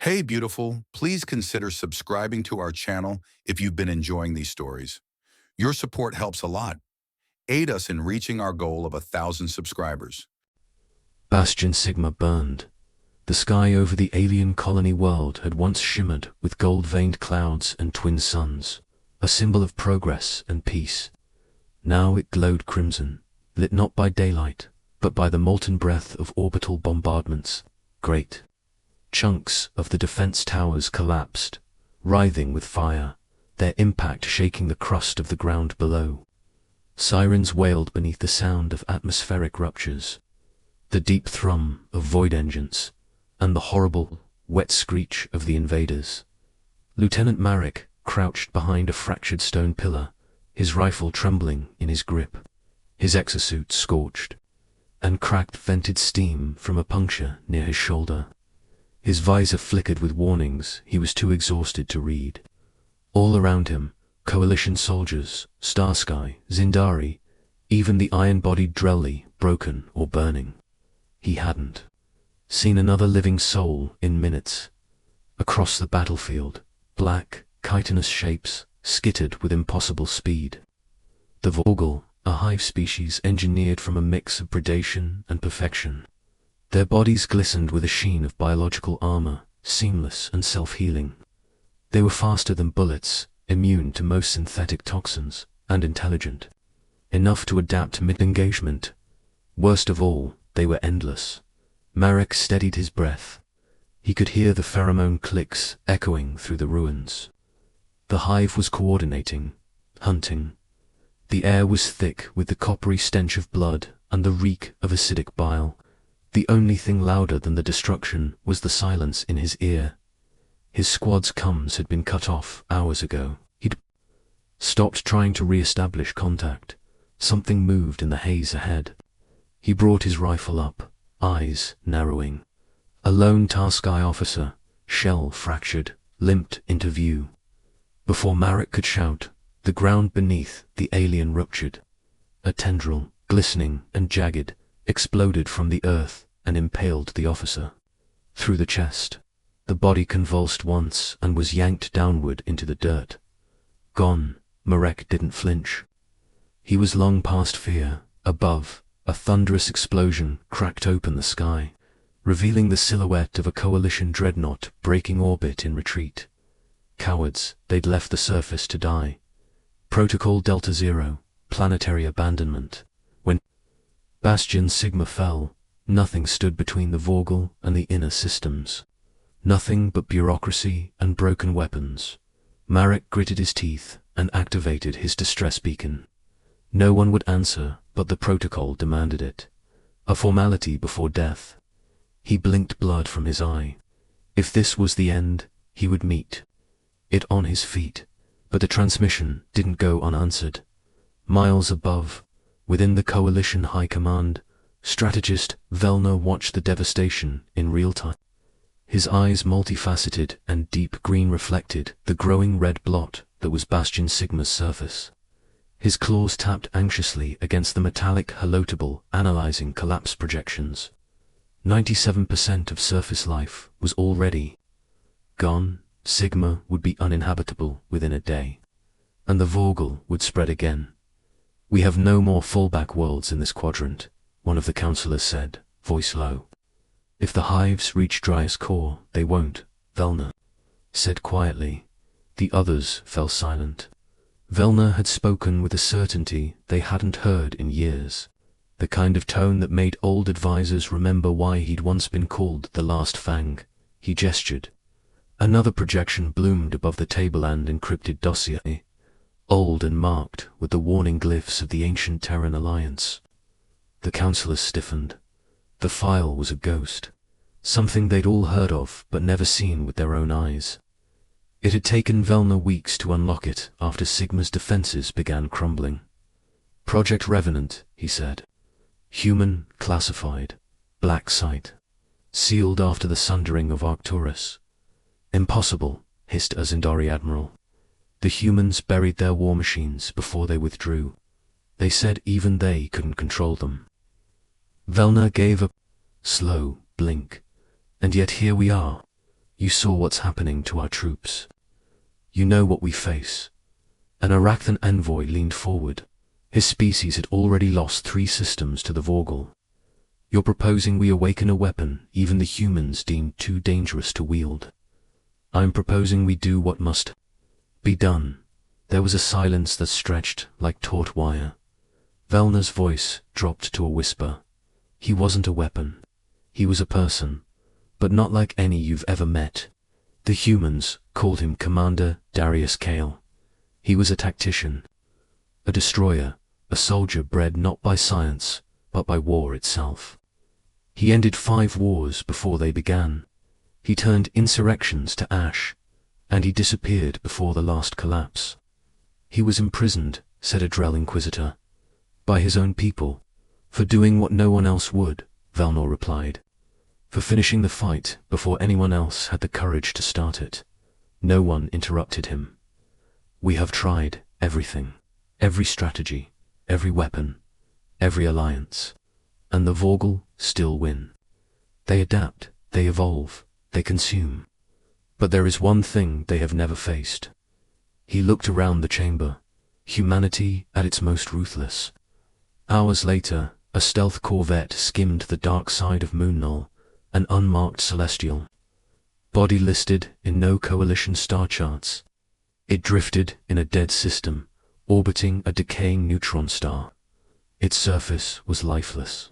Hey, beautiful, please consider subscribing to our channel if you've been enjoying these stories. Your support helps a lot. Aid us in reaching our goal of 1,000 subscribers. Bastion Sigma burned. The sky over the alien colony world had once shimmered with gold-veined clouds and twin suns, a symbol of progress and peace. Now it glowed crimson, lit not by daylight, but by the molten breath of orbital bombardments. Great chunks of the defense towers collapsed, writhing with fire, their impact shaking the crust of the ground below. Sirens wailed beneath the sound of atmospheric ruptures, the deep thrum of void engines, and the horrible, wet screech of the invaders. Lieutenant Marek crouched behind a fractured stone pillar, his rifle trembling in his grip, his exosuit scorched, and cracked vented steam from a puncture near his shoulder. His visor flickered with warnings he was too exhausted to read. All around him, Coalition soldiers, Starsky, Zindari, even the iron-bodied Drelly, broken or burning. He hadn't seen another living soul in minutes. Across the battlefield, black, chitinous shapes skittered with impossible speed. The Vorgel, a hive species engineered from a mix of predation and perfection. Their bodies glistened with a sheen of biological armor, seamless and self-healing. They were faster than bullets, immune to most synthetic toxins, and intelligent enough to adapt mid-engagement. Worst of all, they were endless. Marek steadied his breath. He could hear the pheromone clicks echoing through the ruins. The hive was coordinating, hunting. The air was thick with the coppery stench of blood and the reek of acidic bile. The only thing louder than the destruction was the silence in his ear. His squad's comms had been cut off hours ago. He'd stopped trying to re-establish contact. Something moved in the haze ahead. He brought his rifle up, eyes narrowing. A lone Tarsky officer, shell fractured, limped into view. Before Marek could shout, the ground beneath the alien ruptured. A tendril, glistening and jagged, exploded from the earth and impaled the officer. Through the chest, the body convulsed once and was yanked downward into the dirt. Gone, Marek didn't flinch. He was long past fear. Above, a thunderous explosion cracked open the sky, revealing the silhouette of a coalition dreadnought breaking orbit in retreat. Cowards, they'd left the surface to die. Protocol Delta Zero, planetary abandonment. When Bastion Sigma fell, nothing stood between the Vorgel and the inner systems. Nothing but bureaucracy and broken weapons. Marek gritted his teeth and activated his distress beacon. No one would answer, but the protocol demanded it. A formality before death. He blinked blood from his eye. If this was the end, he would meet it on his feet. But the transmission didn't go unanswered. Miles above, within the Coalition High Command, strategist Velner watched the devastation in real time. His eyes multifaceted and deep green reflected the growing red blot that was Bastion Sigma's surface. His claws tapped anxiously against the metallic halotable analyzing collapse projections. 97% of surface life was already gone. Sigma would be uninhabitable within a day. And the Vorgel would spread again. "We have no more fallback worlds in this quadrant," one of the counselors said, voice low. "If the hives reach Dryas core, they won't," Velner said quietly. The others fell silent. Velner had spoken with a certainty they hadn't heard in years, the kind of tone that made old advisors remember why he'd once been called the Last Fang. He gestured. Another projection bloomed above the table and encrypted dossier, old and marked with the warning glyphs of the ancient Terran Alliance. The counselors stiffened. The file was a ghost, something they'd all heard of but never seen with their own eyes. It had taken Velner weeks to unlock it after Sigma's defenses began crumbling. "Project Revenant," he said. "Human, classified, black site. Sealed after the sundering of Arcturus." "Impossible," hissed a Zindari admiral. "The humans buried their war machines before they withdrew. They said even they couldn't control them." Velner gave a slow blink. "And yet here we are. You saw what's happening to our troops. You know what we face. An Arachthon envoy leaned forward. His species had already lost 3 systems to the Vorgal. You're proposing we awaken a weapon even the humans deemed too dangerous to wield. I'm proposing we do what must be done. There was a silence that stretched like taut wire. Velna's voice dropped to a whisper. He wasn't a weapon. He was a person, but not like any you've ever met. The humans called him Commander Darius Kale. He was a tactician, a destroyer, a soldier bred not by science, but by war itself. He ended 5 wars before they began. He turned insurrections to ash, and he disappeared before the last collapse. He was imprisoned, said a Drell Inquisitor, by his own people, for doing what no one else would, Velnor replied. For finishing the fight before anyone else had the courage to start it. No one interrupted him. We have tried everything, every strategy, every weapon, every alliance, and the Vorgal still win. They adapt, they evolve, they consume. But there is one thing they have never faced. He looked around the chamber. Humanity at its most ruthless. Hours later, a stealth corvette skimmed the dark side of Moonnull, an unmarked celestial. Body listed in no coalition star charts. It drifted in a dead system, orbiting a decaying neutron star. Its surface was lifeless.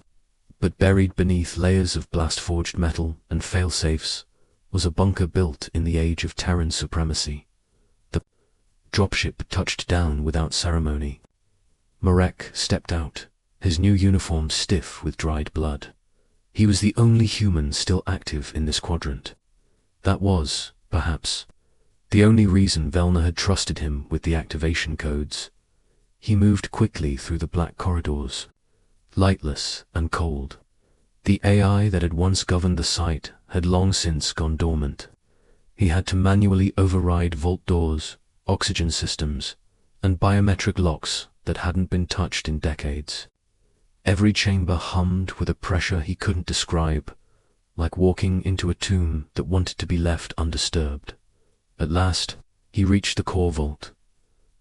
But buried beneath layers of blast-forged metal and failsafes was a bunker built in the age of Terran supremacy. The dropship touched down without ceremony. Marek stepped out, his new uniform stiff with dried blood. He was the only human still active in this quadrant. That was, perhaps, the only reason Velna had trusted him with the activation codes. He moved quickly through the black corridors, lightless and cold. The AI that had once governed the site had long since gone dormant. He had to manually override vault doors, oxygen systems, and biometric locks that hadn't been touched in decades. Every chamber hummed with a pressure he couldn't describe, like walking into a tomb that wanted to be left undisturbed. At last, he reached the core vault.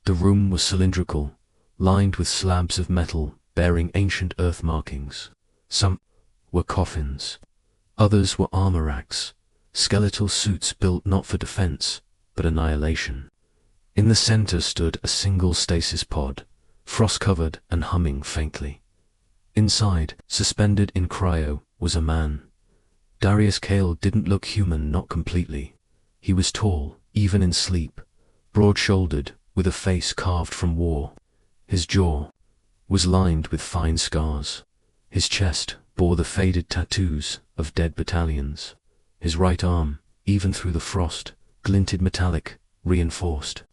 The room was cylindrical, lined with slabs of metal bearing ancient earth markings. Some were coffins. Others were armor racks, skeletal suits built not for defense, but annihilation. In the center stood a single stasis pod, frost-covered and humming faintly. Inside, suspended in cryo, was a man. Darius Kale didn't look human, not completely. He was tall, even in sleep, broad-shouldered, with a face carved from war. His jaw was lined with fine scars. His chest bore the faded tattoos of dead battalions. His right arm, even through the frost, glinted metallic, reinforced.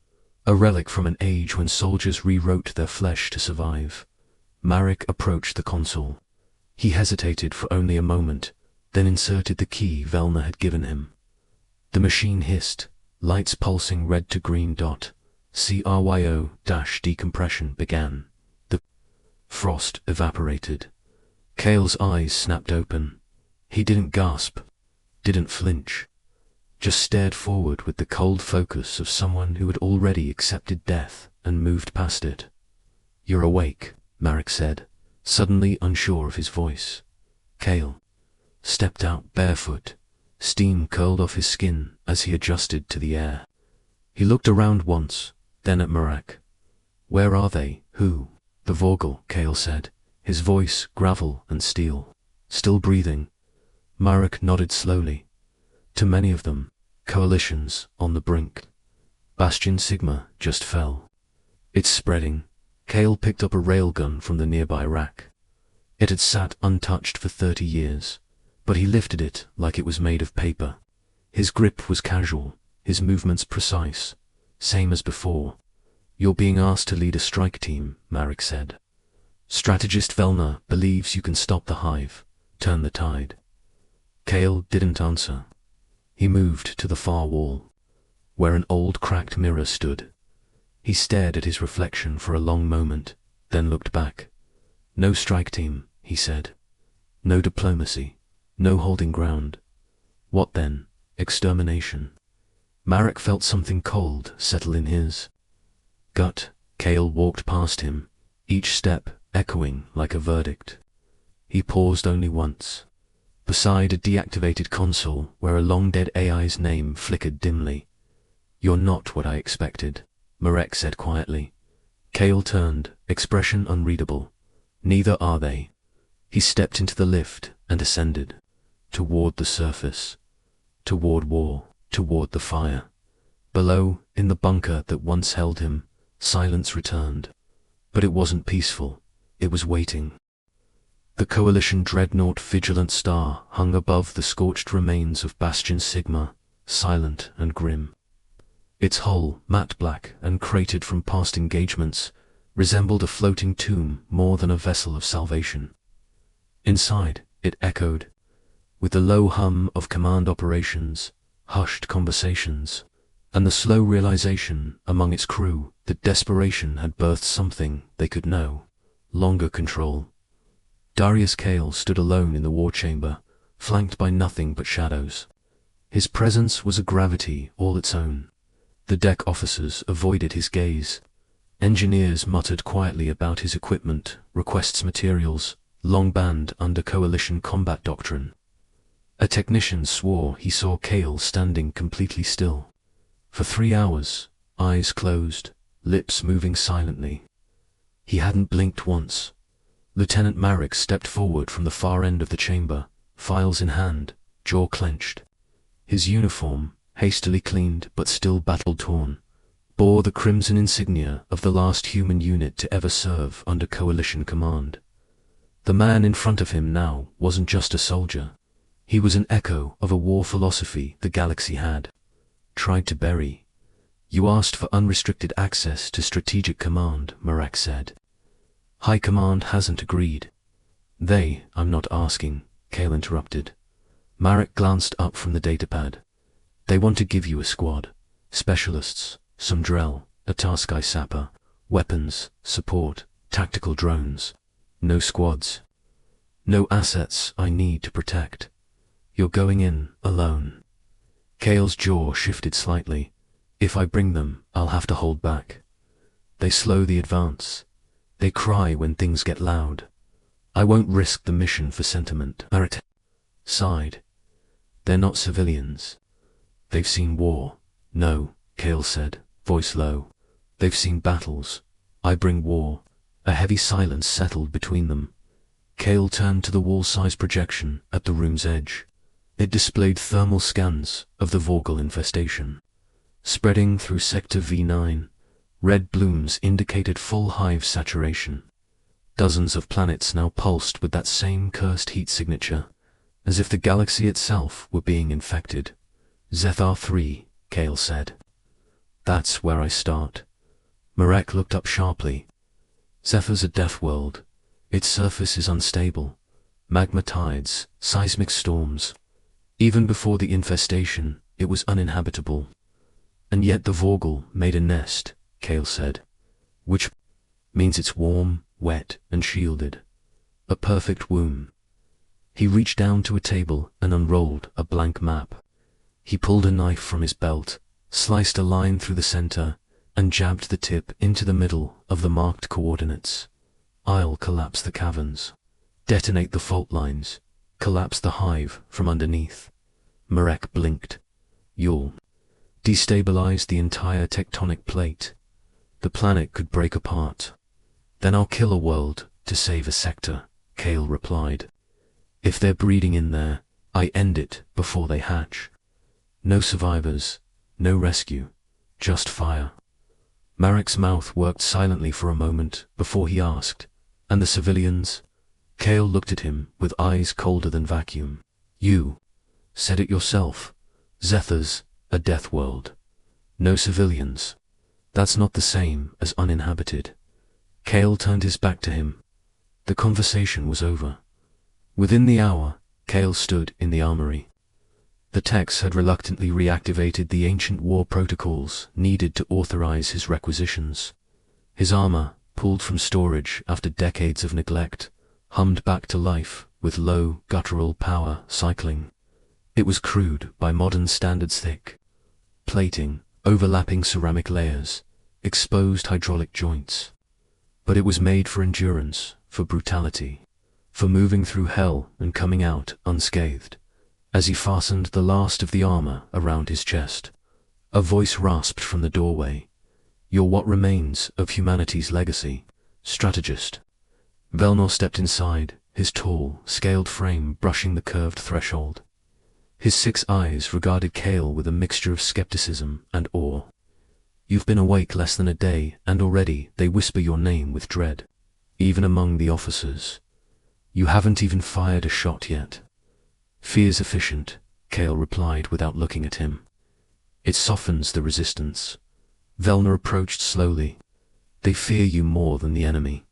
A relic from an age when soldiers rewrote their flesh to survive. Marek approached the console. He hesitated for only a moment, then inserted the key Velna had given him. The machine hissed, lights pulsing red to green dot. CRYO-decompression began. The frost evaporated. Kale's eyes snapped open. He didn't gasp, didn't flinch, just stared forward with the cold focus of someone who had already accepted death and moved past it. "You're awake," Marek said, suddenly unsure of his voice. Kale stepped out barefoot. Steam curled off his skin as he adjusted to the air. He looked around once, then at Marek. "Where are they? Who?" "The Vorgal," Kale said, his voice gravel and steel. "Still breathing?" Marek nodded slowly. "Too many of them. Coalitions on the brink. Bastion Sigma just fell. It's spreading." Kale picked up a railgun from the nearby rack. It had sat untouched for 30 years, but he lifted it like it was made of paper. His grip was casual, his movements precise, same as before. "You're being asked to lead a strike team," Marek said. "Strategist Velna believes you can stop the hive, turn the tide." Kale didn't answer. He moved to the far wall, where an old cracked mirror stood. He stared at his reflection for a long moment, then looked back. "No strike team," he said. "No diplomacy. No holding ground." "What then?" extermination. Marek felt something cold settle in his gut. Cale walked past him, each step echoing like a verdict. He paused only once, beside a deactivated console where a long-dead AI's name flickered dimly. "You're not what I expected," Marek said quietly. Cale turned, expression unreadable. "Neither are they." He stepped into the lift and ascended. Toward the surface. Toward war. Toward the fire. Below, in the bunker that once held him, silence returned. But it wasn't peaceful. It was waiting. The Coalition dreadnought Vigilant Star hung above the scorched remains of Bastion Sigma, silent and grim. Its hull, matte black and cratered from past engagements, resembled a floating tomb more than a vessel of salvation. Inside, it echoed, with the low hum of command operations, hushed conversations, and the slow realization among its crew that desperation had birthed something they could know, longer control. Darius Cale stood alone in the war chamber, flanked by nothing but shadows. His presence was a gravity all its own. The deck officers avoided his gaze. Engineers muttered quietly about his equipment, requests materials, long banned under Coalition combat doctrine. A technician swore he saw Cale standing completely still. For 3 hours, eyes closed, lips moving silently. He hadn't blinked once. Lieutenant Marek stepped forward from the far end of the chamber, files in hand, jaw clenched. His uniform, hastily cleaned but still battle-torn, bore the crimson insignia of the last human unit to ever serve under Coalition command. The man in front of him now wasn't just a soldier. He was an echo of a war philosophy the galaxy had tried to bury. "You asked for unrestricted access to strategic command," Marek said. "High Command hasn't agreed." I'm not asking," Cale interrupted. Marek glanced up from the datapad. "They want to give you a squad. Specialists, some Drell, a Tarsky sapper, weapons, support, tactical drones. No squads. No assets I need to protect. You're going in alone." Cale's jaw shifted slightly. "If I bring them, I'll have to hold back. They slow the advance. They cry when things get loud. I won't risk the mission for sentiment." Marek sighed. "They're not civilians. They've seen war." "No," Cale said, voice low. "They've seen battles. I bring war." A heavy silence settled between them. Cale turned to the wall-sized projection at the room's edge. It displayed thermal scans of the Vorgal infestation. Spreading through Sector V9, red blooms indicated full hive saturation. Dozens of planets now pulsed with that same cursed heat signature, as if the galaxy itself were being infected. "Zethar 3, Cale said. "That's where I start." Marek looked up sharply. "Zephar's a death world. Its surface is unstable. Magma tides, seismic storms. Even before the infestation, it was uninhabitable. And yet the Vorgal made a nest," Cale said. "Which means it's warm, wet, and shielded. A perfect womb." He reached down to a table and unrolled a blank map. He pulled a knife from his belt, sliced a line through the center, and jabbed the tip into the middle of the marked coordinates. "I'll collapse the caverns. Detonate the fault lines. Collapse the hive from underneath." Marek blinked. "You'll destabilize the entire tectonic plate. The planet could break apart. Then I'll kill a world to save a sector," Cale replied. "If they're breeding in there, I end it before they hatch. No survivors, no rescue, just fire." Marek's mouth worked silently for a moment before he asked, "And the civilians?" Cale looked at him with eyes colder than vacuum. "You said it yourself. Zethar's a death world. No civilians. That's not the same as uninhabited." Cale turned his back to him. The conversation was over. Within the hour, Cale stood in the armory. The techs had reluctantly reactivated the ancient war protocols needed to authorize his requisitions. His armor, pulled from storage after decades of neglect, hummed back to life with low, guttural power cycling. It was crude by modern standards, thick plating, overlapping ceramic layers, exposed hydraulic joints. But it was made for endurance, for brutality, for moving through hell and coming out unscathed. As he fastened the last of the armor around his chest, a voice rasped from the doorway. "You're what remains of humanity's legacy, strategist." Velnor stepped inside, his tall, scaled frame brushing the curved threshold. His 6 eyes regarded Cale with a mixture of skepticism and awe. "You've been awake less than a day, and already they whisper your name with dread, even among the officers. You haven't even fired a shot yet." "Fear's efficient," Cale replied without looking at him. "It softens the resistance." Velnor approached slowly. "They fear you more than the enemy.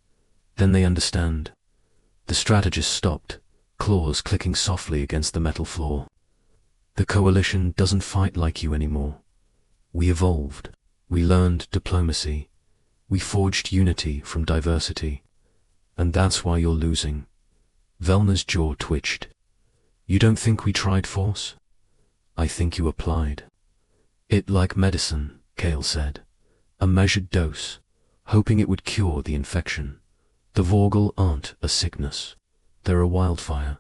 Then they understand." The strategist stopped, claws clicking softly against the metal floor. "The Coalition doesn't fight like you anymore. We evolved. We learned diplomacy. We forged unity from diversity. And that's why you're losing." Velnor's jaw twitched. "You don't think we tried force?" "I think you applied it like medicine," Cale said. "A measured dose, hoping it would cure the infection. The Vorgel aren't a sickness. They're a wildfire.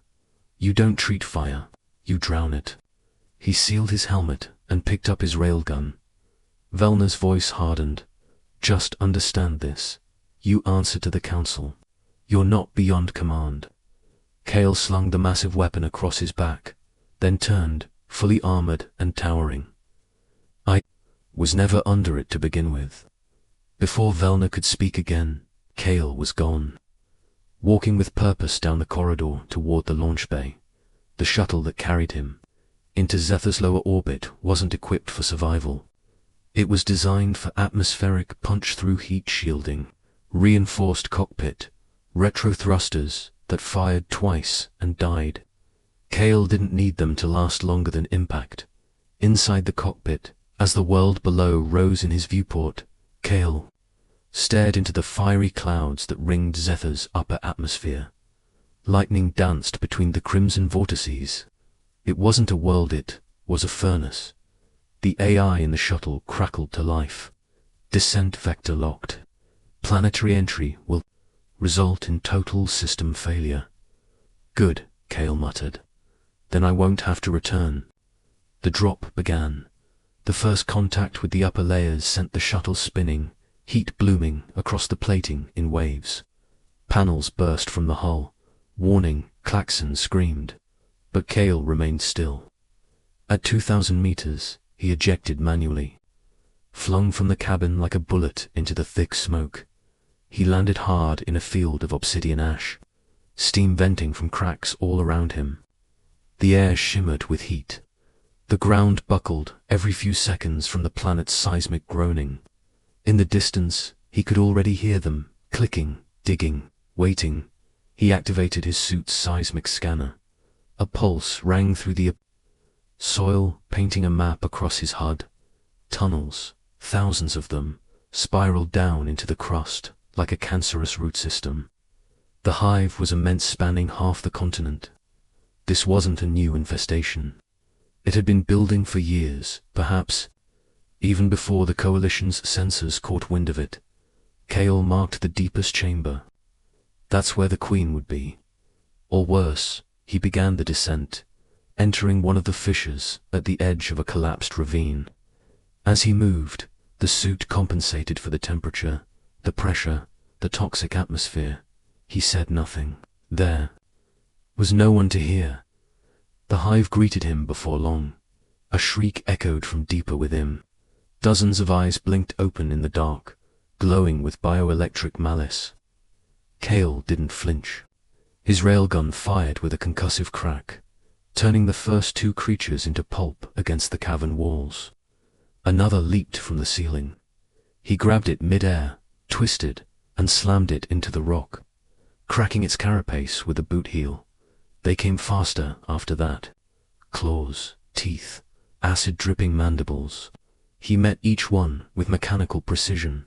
You don't treat fire, you drown it." He sealed his helmet and picked up his railgun. Velnor's voice hardened. "Just understand this. You answer to the Council. You're not beyond command." Cale slung the massive weapon across his back, then turned, fully armored and towering. "I was never under it to begin with." Before Velnor could speak again, Cale was gone. Walking with purpose down the corridor toward the launch bay, the shuttle that carried him into Zeth's lower orbit wasn't equipped for survival. It was designed for atmospheric punch-through heat shielding, reinforced cockpit, retro thrusters that fired twice and died. Cale didn't need them to last longer than impact. Inside the cockpit, as the world below rose in his viewport, Cale stared into the fiery clouds that ringed Zeth's upper atmosphere. Lightning danced between the crimson vortices. It wasn't a world, it was a furnace. The AI in the shuttle crackled to life. "Descent vector locked. Planetary entry will result in total system failure." "Good," Cale muttered. "Then I won't have to return." The drop began. The first contact with the upper layers sent the shuttle spinning, heat blooming across the plating in waves. Panels burst from the hull. Warning, klaxons screamed. But Cale remained still. At 2,000 meters, he ejected manually. Flung from the cabin like a bullet into the thick smoke, he landed hard in a field of obsidian ash, steam venting from cracks all around him. The air shimmered with heat. The ground buckled every few seconds from the planet's seismic groaning. In the distance, he could already hear them, clicking, digging, waiting. He activated his suit's seismic scanner. A pulse rang through the soil, painting a map across his HUD. Tunnels, thousands of them, spiraled down into the crust like a cancerous root system. The hive was immense, spanning half the continent. This wasn't a new infestation. It had been building for years, perhaps even before the Coalition's sensors caught wind of it. Cale marked the deepest chamber. That's where the Queen would be. Or worse, he began the descent, entering one of the fissures at the edge of a collapsed ravine. As he moved, the suit compensated for the temperature, the pressure, the toxic atmosphere. He said nothing. There was no one to hear. The hive greeted him before long. A shriek echoed from deeper within. Dozens of eyes blinked open in the dark, glowing with bioelectric malice. Cale didn't flinch. His railgun fired with a concussive crack, turning the first 2 creatures into pulp against the cavern walls. Another leaped from the ceiling. He grabbed it mid-air, twisted, and slammed it into the rock, cracking its carapace with a boot heel. They came faster after that. Claws, teeth, acid-dripping mandibles. He met each one with mechanical precision.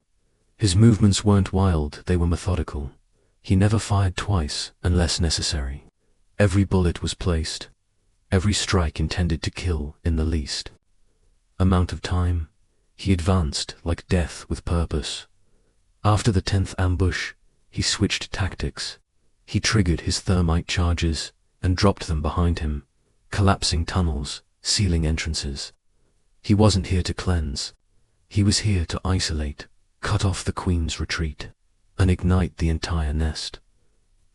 His movements weren't wild, they were methodical. He never fired twice unless necessary. Every bullet was placed, every strike intended to kill in the least amount of time. He advanced like death with purpose. After the 10th ambush, he switched tactics. He triggered his thermite charges and dropped them behind him, collapsing tunnels, sealing entrances. He wasn't here to cleanse. He was here to isolate, cut off the queen's retreat, and ignite the entire nest.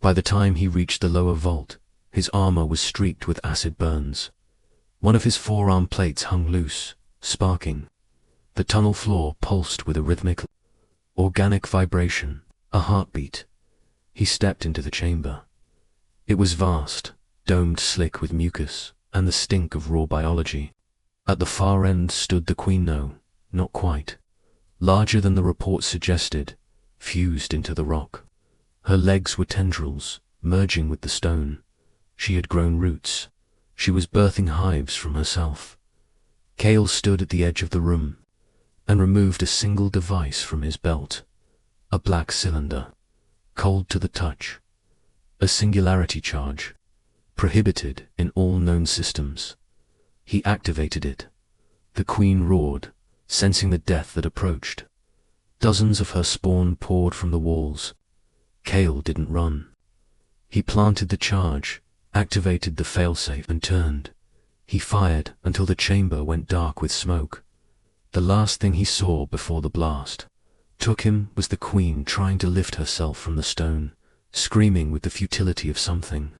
By the time he reached the lower vault, his armor was streaked with acid burns. One of his forearm plates hung loose, sparking. The tunnel floor pulsed with a rhythmic, organic vibration, a heartbeat. He stepped into the chamber. It was vast, domed slick with mucus, and the stink of raw biology. At the far end stood the queen. No, not quite. Larger than the report suggested, fused into the rock. Her legs were tendrils, merging with the stone. She had grown roots. She was birthing hives from herself. Cale stood at the edge of the room and removed a single device from his belt. A black cylinder, cold to the touch. A singularity charge, prohibited in all known systems. He activated it. The queen roared, sensing the death that approached. Dozens of her spawn poured from the walls. Cale didn't run. He planted the charge, activated the failsafe, and turned. He fired until the chamber went dark with smoke. The last thing he saw before the blast took him was the queen trying to lift herself from the stone, screaming with the futility of something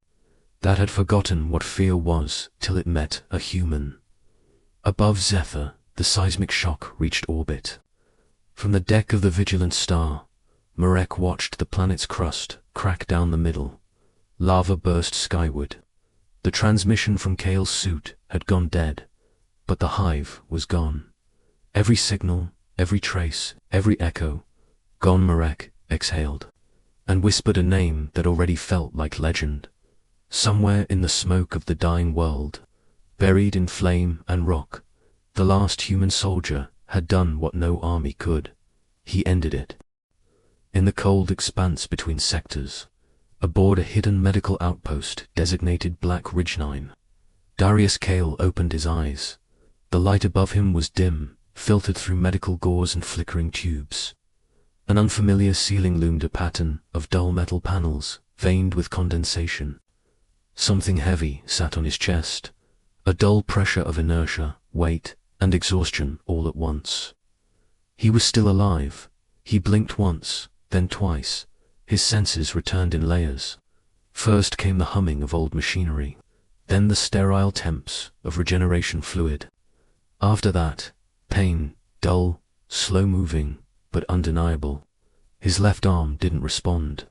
that had forgotten what fear was till it met a human. Above Zephyr, the seismic shock reached orbit. From the deck of the Vigilant Star, Marek watched the planet's crust crack down the middle. Lava burst skyward. The transmission from Cale's suit had gone dead, but the hive was gone. Every signal, every trace, every echo, gone. Marek exhaled, and whispered a name that already felt like legend. Somewhere in the smoke of the dying world, buried in flame and rock, the last human soldier had done what no army could. He ended it. In the cold expanse between sectors, aboard a hidden medical outpost designated Black Ridge 9, Darius Cale opened his eyes. The light above him was dim, filtered through medical gauze and flickering tubes. An unfamiliar ceiling loomed, a pattern of dull metal panels, veined with condensation. Something heavy sat on his chest, a dull pressure of inertia, weight, and exhaustion all at once. He was still alive. He blinked once, then twice. His senses returned in layers. First came the humming of old machinery, then the sterile temps of regeneration fluid. After that, pain, dull, slow-moving, but undeniable. His left arm didn't respond.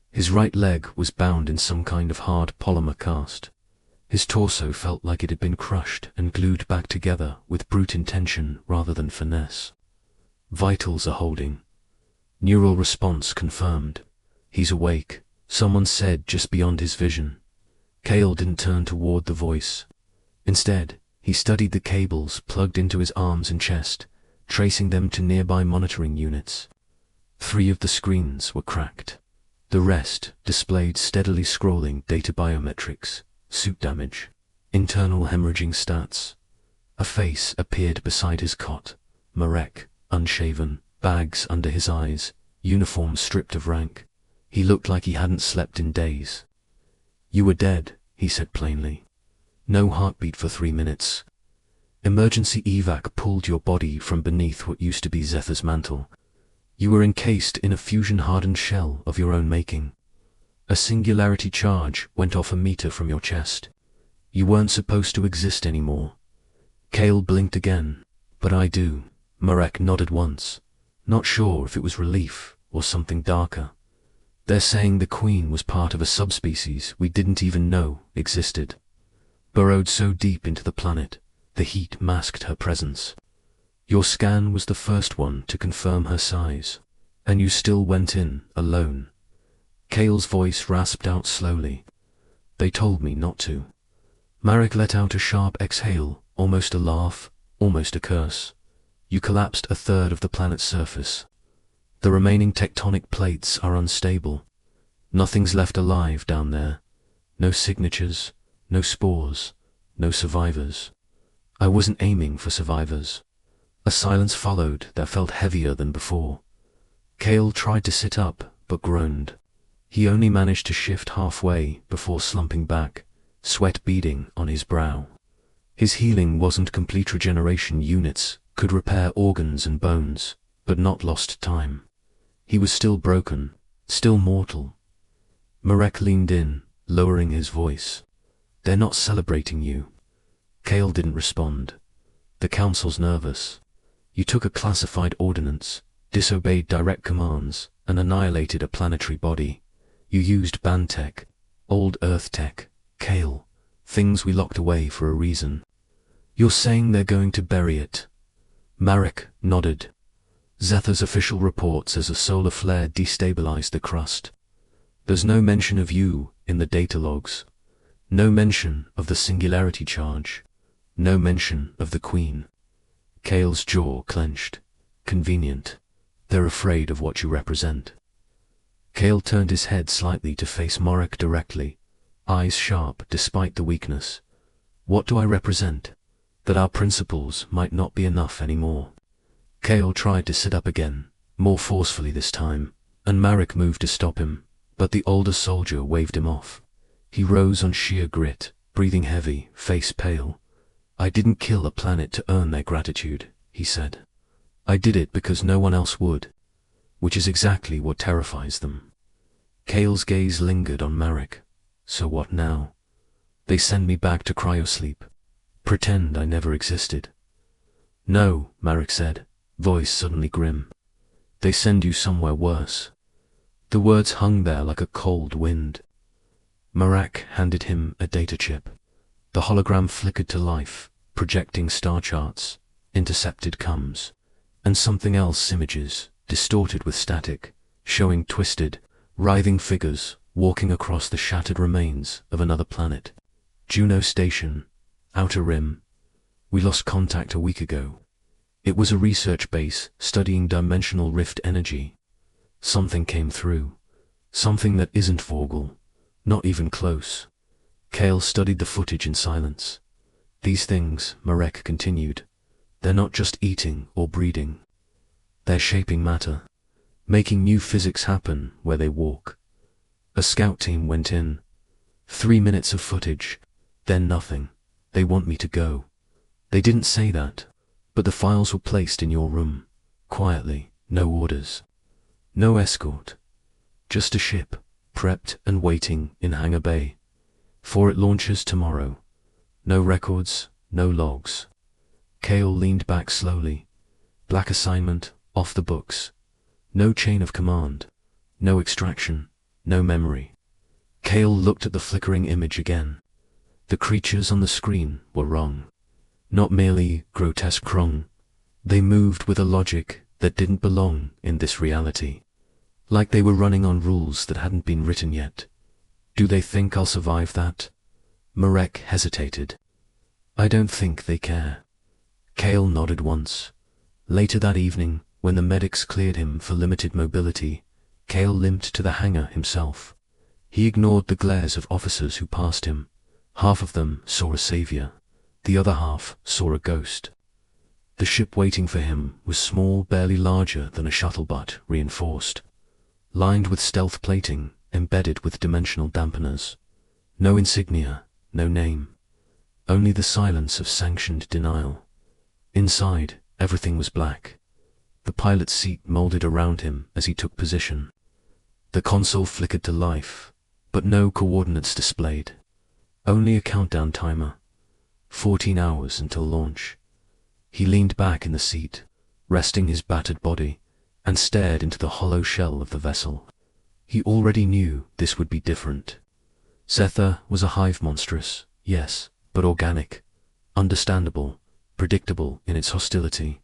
His right leg was bound in some kind of hard polymer cast. His torso felt like it had been crushed and glued back together with brute intention rather than finesse. Vitals are holding. Neural response confirmed. He's awake, someone said just beyond his vision. Cale didn't turn toward the voice. Instead, he studied the cables plugged into his arms and chest, tracing them to nearby monitoring units. 3 of the screens were cracked. The rest displayed steadily scrolling data biometrics, suit damage, internal hemorrhaging stats. A face appeared beside his cot. Marek, unshaven, bags under his eyes, uniform stripped of rank. He looked like he hadn't slept in days. "You were dead," he said plainly. "No heartbeat for 3 minutes. Emergency evac pulled your body from beneath what used to be Zephyr's mantle. You were encased in a fusion-hardened shell of your own making. A singularity charge went off a meter from your chest. You weren't supposed to exist anymore." Cale blinked again. "But I do." Marek nodded once, not sure if it was relief or something darker. "They're saying the Queen was part of a subspecies we didn't even know existed. Burrowed so deep into the planet, the heat masked her presence. Your scan was the first one to confirm her size, and you still went in alone." Cale's voice rasped out slowly. "They told me not to." Marek let out a sharp exhale, almost a laugh, almost a curse. "You collapsed a third of the planet's surface. The remaining tectonic plates are unstable. Nothing's left alive down there. No signatures, no spores, no survivors. I wasn't aiming for survivors. A silence followed that felt heavier than before. Cale tried to sit up, but groaned. He only managed to shift halfway before slumping back, sweat beading on his brow. His healing wasn't complete regeneration. Units could repair organs and bones, but not lost time. He was still broken, still mortal. Marek leaned in, lowering his voice. "They're not celebrating you." Cale didn't respond. "The council's nervous. You took a classified ordinance, disobeyed direct commands, and annihilated a planetary body. You used band tech, old Earth tech, Cale, things we locked away for a reason. You're saying they're going to bury it?" Marek nodded. Zetha's official report says a solar flare destabilized the crust. There's no mention of you in the data logs. No mention of the singularity charge. No mention of the Queen. Cale's jaw clenched. Convenient. They're afraid of what you represent. Cale turned his head slightly to face Marek directly, eyes sharp despite the weakness. "What do I represent? That our principles might not be enough anymore." Cale tried to sit up again, more forcefully this time, and Marek moved to stop him, but the older soldier waved him off. He rose on sheer grit, breathing heavy, face pale. "I didn't kill a planet to earn their gratitude," he said. "I did it because no one else would, which is exactly what terrifies them." Cale's gaze lingered on Marek. "So what now? They send me back to cryosleep. Pretend I never existed." "No," Marek said, voice suddenly grim. "They send you somewhere worse." The words hung there like a cold wind. Marek handed him a data chip. The hologram flickered to life, projecting star charts, intercepted comms, and something else images, distorted with static, showing twisted, writhing figures walking across the shattered remains of another planet. "Juno Station, Outer Rim. We lost contact a week ago. It was a research base studying dimensional rift energy. Something came through. Something that isn't Vogel. Not even close." Cale studied the footage in silence. "These things," Marek continued, "they're not just eating or breeding. They're shaping matter, making new physics happen where they walk." A scout team went in. 3 minutes of footage, then nothing. "They want me to go." "They didn't say that, but the files were placed in your room, quietly, no orders. No escort. Just a ship, prepped and waiting in Hangar Bay. For it launches tomorrow. No records, no logs." Cale leaned back slowly. Black assignment, off the books. No chain of command. No extraction. No memory. Cale looked at the flickering image again. The creatures on the screen were wrong. Not merely grotesque wrong. They moved with a logic that didn't belong in this reality. Like they were running on rules that hadn't been written yet. "Do they think I'll survive that?" Marek hesitated. "I don't think they care." Cale nodded once. Later that evening, when the medics cleared him for limited mobility, Cale limped to the hangar himself. He ignored the glares of officers who passed him. Half of them saw a savior. The other half saw a ghost. The ship waiting for him was small, barely larger than a shuttlebutt, reinforced. Lined with stealth plating, embedded with dimensional dampeners. No insignia, no name. Only the silence of sanctioned denial. Inside, everything was black. The pilot's seat molded around him as he took position. The console flickered to life, but no coordinates displayed. Only a countdown timer. 14 hours until launch. He leaned back in the seat, resting his battered body, and stared into the hollow shell of the vessel. He already knew this would be different. Zetha was a hive monstrous, yes, but organic, understandable, predictable in its hostility.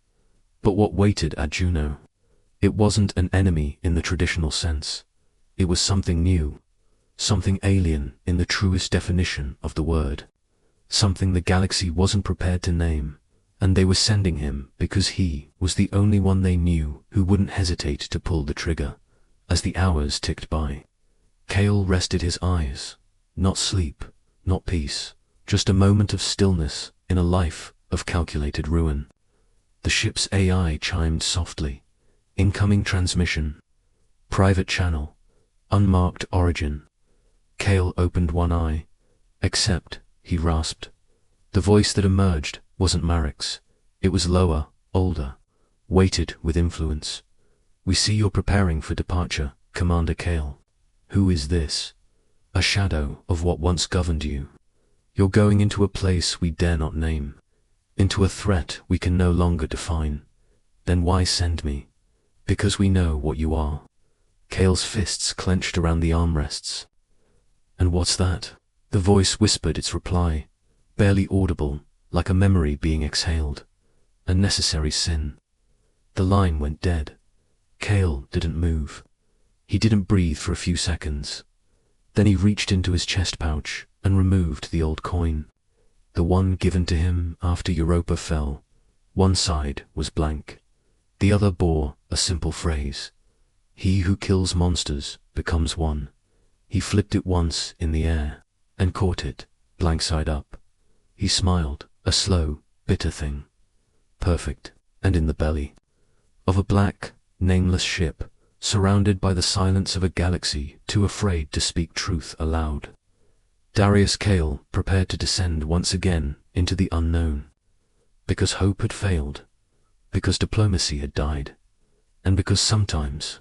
But what waited at Juno? It wasn't an enemy in the traditional sense. It was something new, something alien in the truest definition of the word. Something the galaxy wasn't prepared to name, and they were sending him because he was the only one they knew who wouldn't hesitate to pull the trigger. As the hours ticked by, Cale rested his eyes. Not sleep, not peace, Just a moment of stillness in a life of calculated ruin. The ship's AI chimed softly. Incoming transmission. Private channel. Unmarked origin. Cale opened one eye. Accept, he rasped. The voice that emerged wasn't Marek's. It was lower, older, weighted with influence. We see you're preparing for departure, Commander Cale. Who is this? A shadow of what once governed you. You're going into a place we dare not name, into a threat we can no longer define. Then why send me? Because we know what you are. Cale's fists clenched around the armrests. And what's that? The voice whispered its reply, barely audible, like a memory being exhaled. A necessary sin. The line went dead. Cale didn't move. He didn't breathe for a few seconds. Then he reached into his chest pouch and removed the old coin. The one given to him after Europa fell. One side was blank. The other bore a simple phrase. He who kills monsters becomes one. He flipped it once in the air and caught it, blank side up. He smiled, a slow, bitter thing. Perfect, and in the belly of a black, nameless ship, surrounded by the silence of a galaxy too afraid to speak truth aloud. Darius Cale prepared to descend once again into the unknown. Because hope had failed, because diplomacy had died, and because sometimes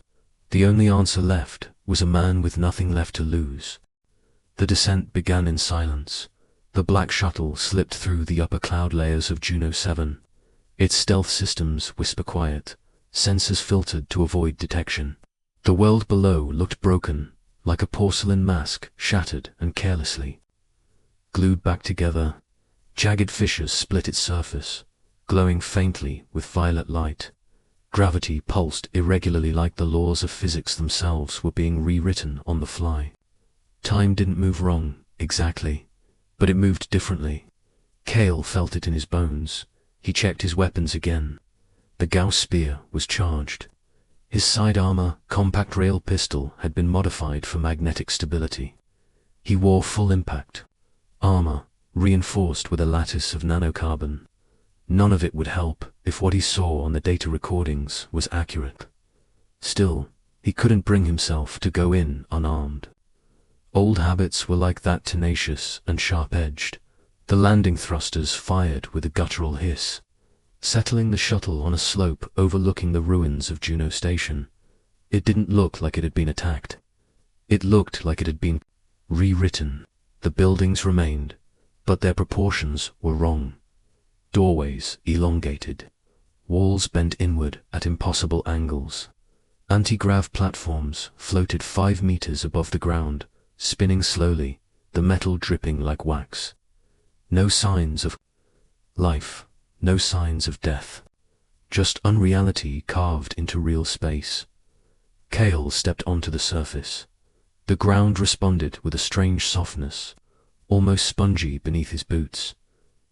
the only answer left was a man with nothing left to lose. The descent began in silence. The black shuttle slipped through the upper cloud layers of Juno 7. Its stealth systems whisper quiet, sensors filtered to avoid detection. The world below looked broken, like a porcelain mask shattered and carelessly glued back together. Jagged fissures split its surface, glowing faintly with violet light. Gravity pulsed irregularly like the laws of physics themselves were being rewritten on the fly. Time didn't move wrong, exactly, but it moved differently. Cale felt it in his bones. He checked his weapons again. The Gauss spear was charged. His side armor, compact rail pistol had been modified for magnetic stability. He wore full impact armor, reinforced with a lattice of nanocarbon. None of it would help if what he saw on the data recordings was accurate. Still, he couldn't bring himself to go in unarmed. Old habits were like that, tenacious and sharp-edged. The landing thrusters fired with a guttural hiss, settling the shuttle on a slope overlooking the ruins of Juno Station. It didn't look like it had been attacked. It looked like it had been rewritten. The buildings remained, but their proportions were wrong. Doorways elongated. Walls bent inward at impossible angles. Anti-grav platforms floated 5 meters above the ground, spinning slowly, the metal dripping like wax. No signs of life, no signs of death. Just unreality carved into real space. Cale stepped onto the surface. The ground responded with a strange softness, almost spongy beneath his boots.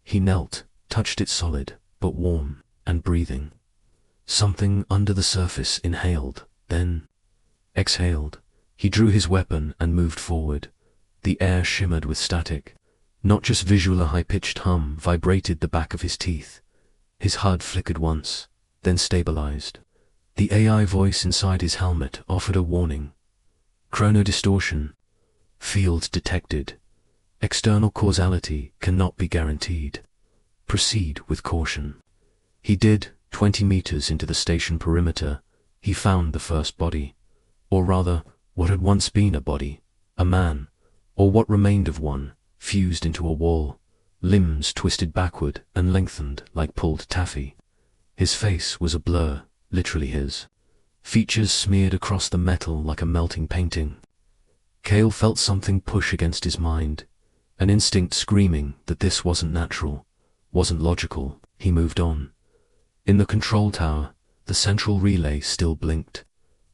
He knelt, touched it solid, but warm, and breathing. Something under the surface inhaled, then exhaled. He drew his weapon and moved forward. The air shimmered with static. Not just visual, a high-pitched hum vibrated the back of his teeth. His HUD flickered once, then stabilized. The AI voice inside his helmet offered a warning. Chrono distortion. Field detected. External causality cannot be guaranteed. Proceed with caution. He did. 20 meters into the station perimeter, he found the first body. Or rather, what had once been a body. A man, or what remained of one, fused into a wall. Limbs twisted backward and lengthened like pulled taffy. His face was a blur, literally his. Features smeared across the metal like a melting painting. Cale felt something push against his mind, an instinct screaming that this wasn't natural, wasn't logical. He moved on. In the control tower, the central relay still blinked.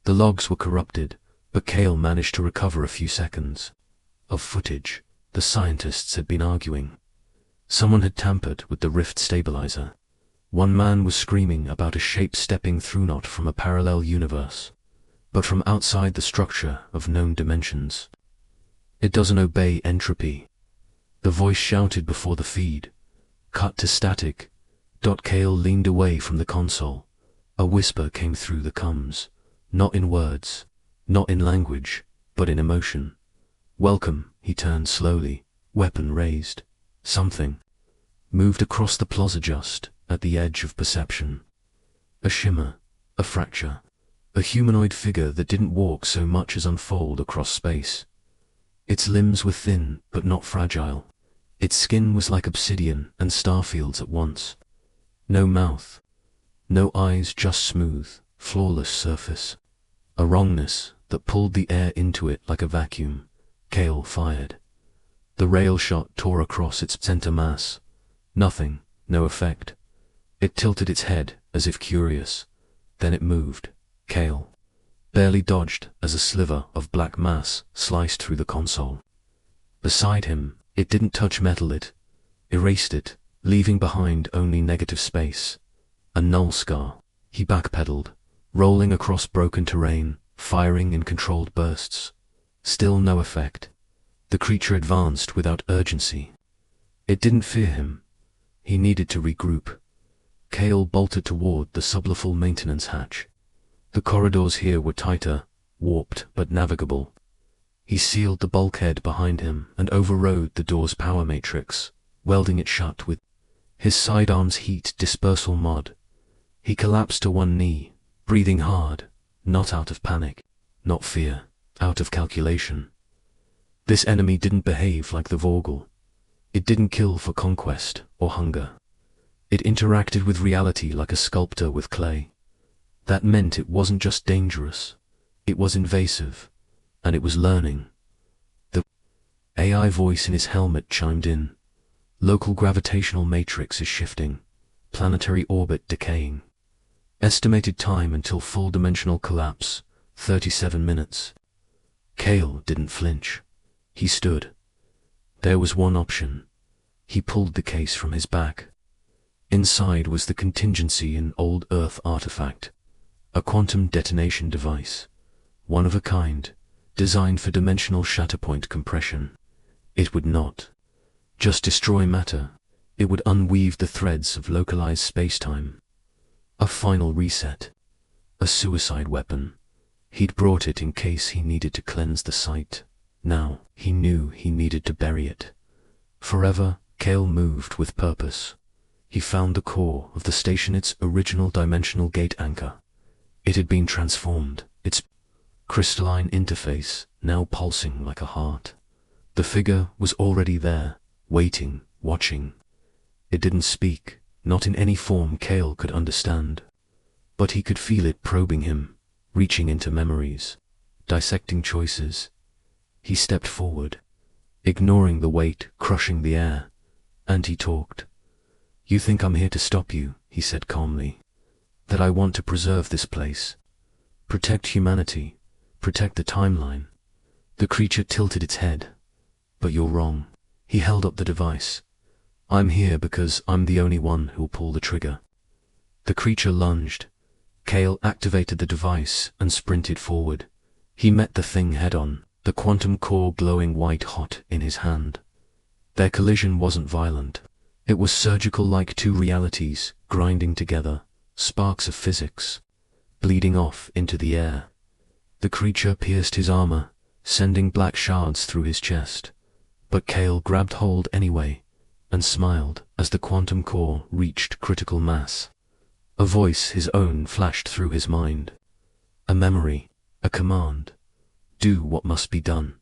The logs were corrupted, but Cale managed to recover a few seconds of footage. The scientists had been arguing. Someone had tampered with the rift stabilizer. One man was screaming about a shape stepping through not from a parallel universe, but from outside the structure of known dimensions. It doesn't obey entropy. The voice shouted before the feed. Cut to static. Kale leaned away from the console. A whisper came through the comms. Not in words, not in language, but in emotion. Welcome, he turned slowly, weapon raised. Something moved across the plaza just at the edge of perception. A shimmer, a fracture, a humanoid figure that didn't walk so much as unfold across space. Its limbs were thin but not fragile. Its skin was like obsidian and starfields at once. No mouth, no eyes, just smooth, flawless surface. A wrongness that pulled the air into it like a vacuum. Kale fired. The rail shot tore across its center mass. Nothing, no effect. It tilted its head as if curious. Then it moved. Kale barely dodged as a sliver of black mass sliced through the console. Beside him, it didn't touch metal, it erased it, leaving behind only negative space. A null scar. He backpedaled, rolling across broken terrain, firing in controlled bursts. Still no effect. The creature advanced without urgency. It didn't fear him. He needed to regroup. Kale bolted toward the sublevel maintenance hatch. The corridors here were tighter, warped but navigable. He sealed the bulkhead behind him and overrode the door's power matrix, welding it shut with his sidearm's heat dispersal mod. He collapsed to one knee, breathing hard, not out of panic, not fear, out of calculation. This enemy didn't behave like the Vorgel. It didn't kill for conquest or hunger. It interacted with reality like a sculptor with clay. That meant it wasn't just dangerous, it was invasive, and it was learning. The AI voice in his helmet chimed in. Local gravitational matrix is shifting, planetary orbit decaying. Estimated time until full dimensional collapse, 37 minutes. Kale didn't flinch. He stood. There was one option. He pulled the case from his back. Inside was the contingency in old Earth artifact. A quantum detonation device. One of a kind, designed for dimensional shatterpoint compression. It would not just destroy matter. It would unweave the threads of localized spacetime. A final reset. A suicide weapon. He'd brought it in case he needed to cleanse the site. Now, he knew he needed to bury it. Forever, Kale moved with purpose. He found the core of the station, its original dimensional gate anchor. It had been transformed, its crystalline interface now pulsing like a heart. The figure was already there, waiting, watching. It didn't speak, not in any form Kale could understand. But he could feel it probing him, reaching into memories, dissecting choices. He stepped forward, ignoring the weight crushing the air, and he talked. "You think I'm here to stop you," he said calmly. "That I want to preserve this place. Protect humanity. Protect the timeline." The creature tilted its head. "But you're wrong." He held up the device. "I'm here because I'm the only one who'll pull the trigger." The creature lunged. Kale activated the device and sprinted forward. He met the thing head-on, the quantum core glowing white-hot in his hand. Their collision wasn't violent. It was surgical, like two realities grinding together, sparks of physics, bleeding off into the air. The creature pierced his armor, sending black shards through his chest. But Kale grabbed hold anyway, and smiled as the quantum core reached critical mass. A voice, his own, flashed through his mind. A memory, a command. Do what must be done.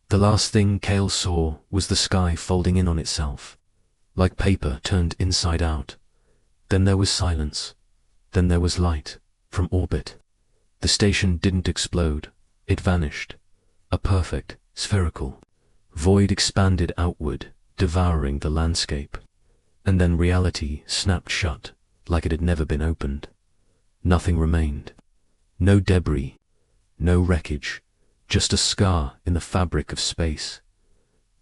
The last thing Kale saw was the sky folding in on itself, like paper turned inside out. Then there was silence. Then there was light, from orbit. The station didn't explode. It vanished. A perfect, spherical void expanded outward, devouring the landscape. And then reality snapped shut, like it had never been opened. Nothing remained. No debris, no wreckage, just a scar in the fabric of space.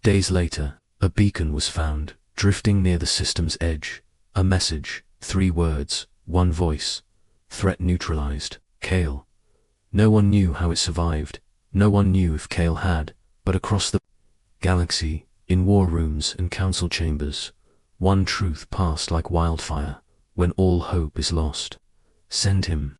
Days later, a beacon was found, drifting near the system's edge. A message, 3 words, 1 voice. Threat neutralized. Kale. No one knew how it survived. No one knew if Kale had, but across the galaxy, In war rooms and council chambers, one truth passed like wildfire: when all hope is lost, send him.